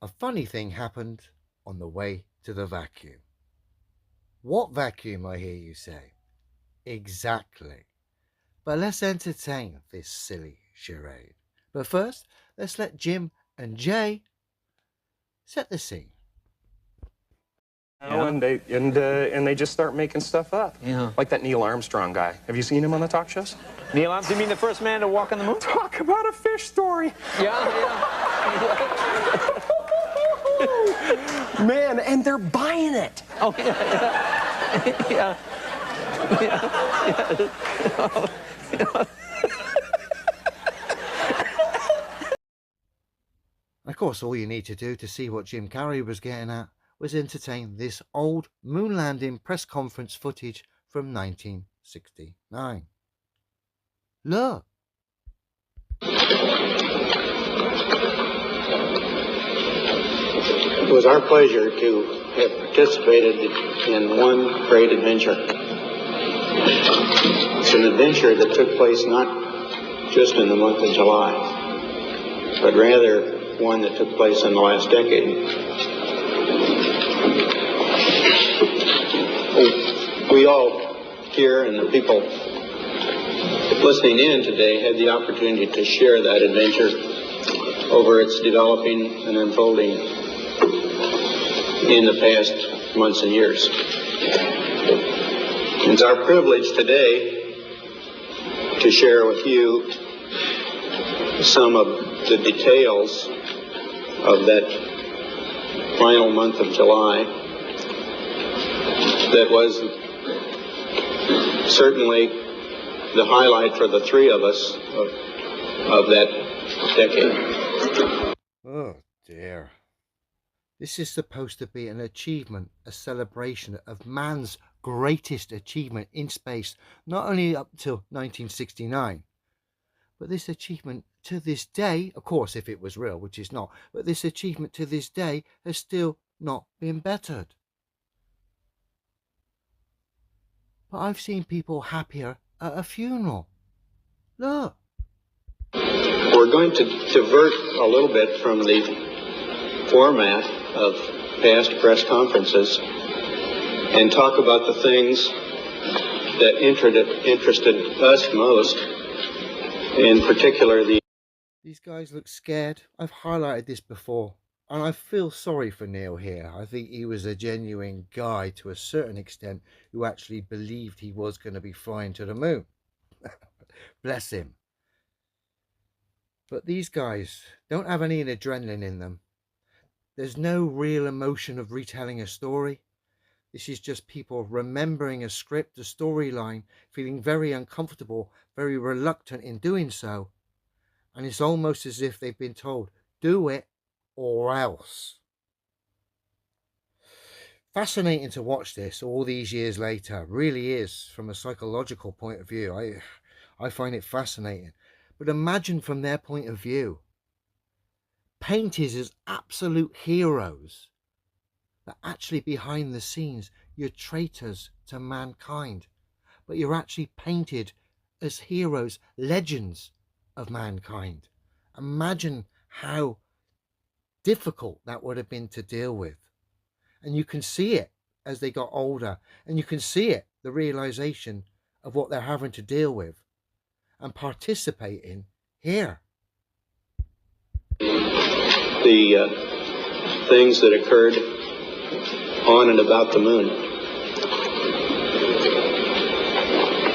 a funny thing happened on the way to the vacuum. What vacuum, I hear you say? Exactly. But let's entertain this silly charade. But first, let's let Jim and Jay set the scene. Yeah. And they just start making stuff up. Yeah. Like that Neil Armstrong guy. Have you seen him on the talk shows? Neil Armstrong, you mean the first man to walk on the moon? Talk about a fish story. Yeah. Man, and they're buying it. Oh, yeah. Of course, all you need to do to see what Jim Carrey was getting at was entertain this old moon landing press conference footage from 1969. Look. It was our pleasure to have participated in one great adventure. It's an adventure that took place not just in the month of July, but rather one that took place in the last decade. We all here and the people listening in today had the opportunity to share that adventure over its developing and unfolding in the past months and years. It's our privilege today to share with you some of the details of that final month of July that was certainly the highlight for the three of us of that decade. Oh dear. This is supposed to be an achievement, a celebration of man's greatest achievement in space, not only up till 1969, but this achievement to this day, of course, if it was real, which is not, but this achievement to this day has still not been bettered. But I've seen people happier at a funeral. Look. We're going to divert a little bit from the format of past press conferences and talk about the things that interested us most, in particular These guys look scared. I've highlighted this before, and I feel sorry for Neil here. I think he was a genuine guy to a certain extent who actually believed he was going to be flying to the moon. Bless him. But these guys don't have any adrenaline in them. There's no real emotion of retelling a story. This is just people remembering a script, a storyline, feeling very uncomfortable, very reluctant in doing so. And it's almost as if they've been told, do it or else. Fascinating to watch this all these years later. Really is, from a psychological point of view. I find it fascinating. But imagine from their point of view, painted as absolute heroes, but actually behind the scenes, you're traitors to mankind. But you're actually painted as heroes, legends of mankind. Imagine how difficult that would have been to deal with. And you can see it as they got older, and you can see it, the realization of what they're having to deal with and participate in here. The things that occurred on and about the moon.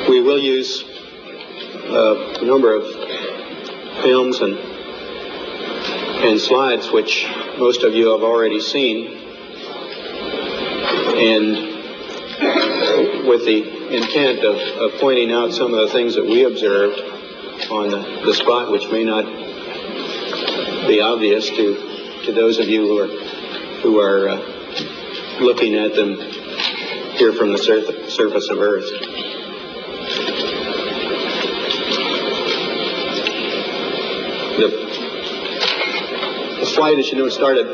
We will use a number of films and slides which most of you have already seen, and with the intent of pointing out some of the things that we observed on the spot, which may not be obvious to those of you who are looking at them here from the surface of Earth. The flight, as you know, started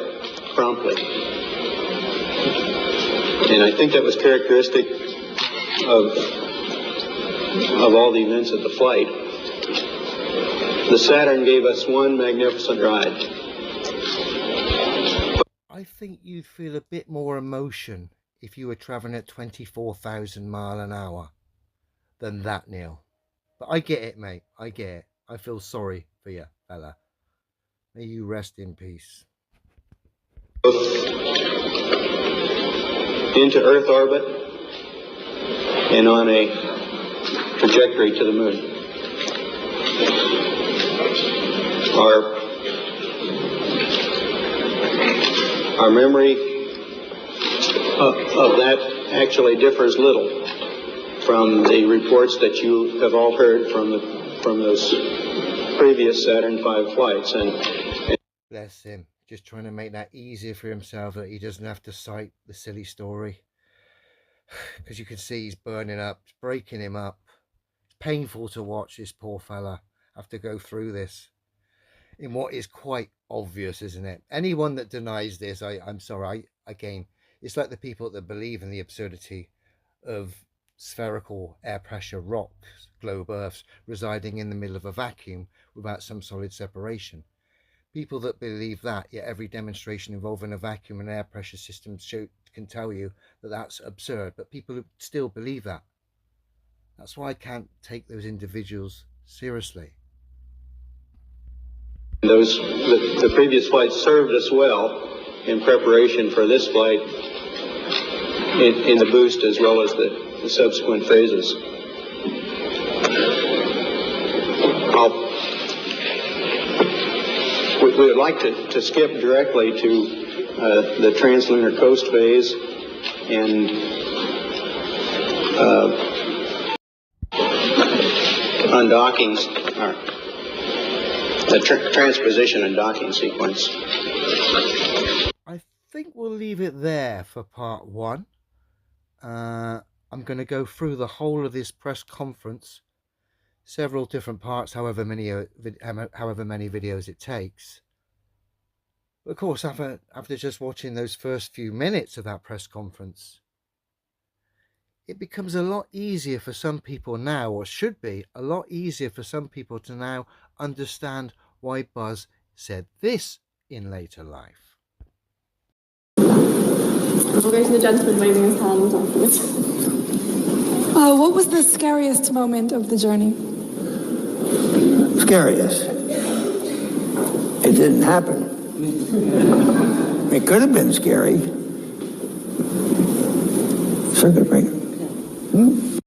promptly. And I think that was characteristic of all the events of the flight. The Saturn gave us one magnificent ride. I think you'd feel a bit more emotion if you were traveling at 24,000 mile an hour than that, Neil. But I get it, mate. I get it. I feel sorry for you, fella. May you rest in peace. Into Earth orbit and on a trajectory to the moon. Our memory of that actually differs little from the reports that you have all heard from those previous Saturn V flights. And Bless him. Just trying to make that easier for himself, that he doesn't have to cite the silly story. Because you can see he's burning up. It's breaking him up. It's painful to watch this poor fella have to go through this in what is quite obvious, isn't it? Anyone that denies this, I'm sorry. Again, it's like the people that believe in the absurdity of spherical air pressure rocks, globe Earths, residing in the middle of a vacuum without some solid separation. People that believe that, yet every demonstration involving a vacuum and air pressure system can tell you that that's absurd, but people who still believe that. That's why I can't take those individuals seriously. The previous flights served us well in preparation for this flight in the boost as well as the subsequent phases. We would like to skip directly to the translunar coast phase and undockings, the transposition and docking sequence. I think we'll leave it there for part one. I'm going to go through the whole of this press conference, several different parts, however many videos it takes. But of course, after just watching those first few minutes of that press conference, it becomes a lot easier for some people now, or should be a lot easier for some people to now understand why Buzz said this in later life. There's the gentleman waving his hand afterwards. What was the scariest moment of the journey? Scariest? It didn't happen. It could have been scary. Circuit breaker.